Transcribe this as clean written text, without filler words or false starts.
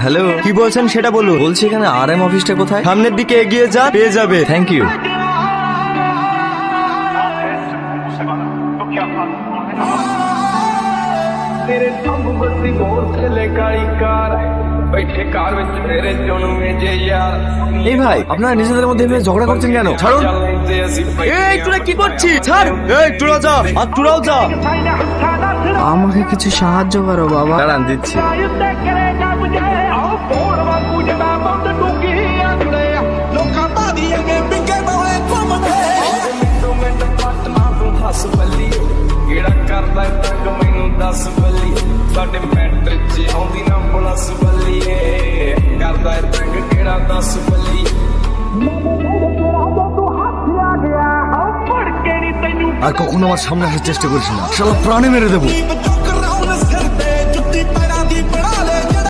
Hello, কি বলছেন সেটা বলুন। বলছি এখানে RM অফিসটা কোথায়? সামনের দিকে এগিয়ে যা, পেয়ে যাবে। Thank you. ਤੇਰੇ ਸਭ ਬੱਤੀ ਗੋਰ ਥਲੇ ਕਾਲੀ ਕਾਰ ਬੈਠੇ ਕਾਰ ਵਿੱਚ ਮੇਰੇ ਜਨਮੇ ਜੇ ਯਾਰ এই ভাই, আপনারা নিজেদের মধ্যে এভাবে ঝগড়া করছেন কেন? ছাড়ুন। ਚੱਲਦੇ ਅਸੀਂ এই তোরা কি করছিস? ছাড়। এই তোরা যা, আর তোরাও যা। আমাকে কিছু সাহায্য করো বাবা। দাঁড়ান, দিচ্ছি। ਲੋਕਾਂ ਦਾ ਦੀ ਅੱਗੇ ਬਿੱਗੇ ਬੋਏ ਘੁੰਮਦੇ ਮਿੰਟੋ ਮਿੰਟ ਪਟਨਾ ਤੂੰ ਹੱਸ ਬੱਲੀ ਕਿਹੜਾ ਕਰਦਾ ਤੰਗ ਮੈਨੂੰ ਦੱਸ ਬੱਲੀ ਸਾਡੇ ਮੈਟਰ 'ਚ ਆਉਂਦੀ ਨਾ ਪਲਸ ਬੱਲੀਏ ਕਰਦਾ ਤੰਗ ਕਿਹੜਾ ਦੱਸ ਬੱਲੀ আর কখনো আমার সামনে আসার চেষ্টা করিস না, শালা প্রাণে মেরে দেবো।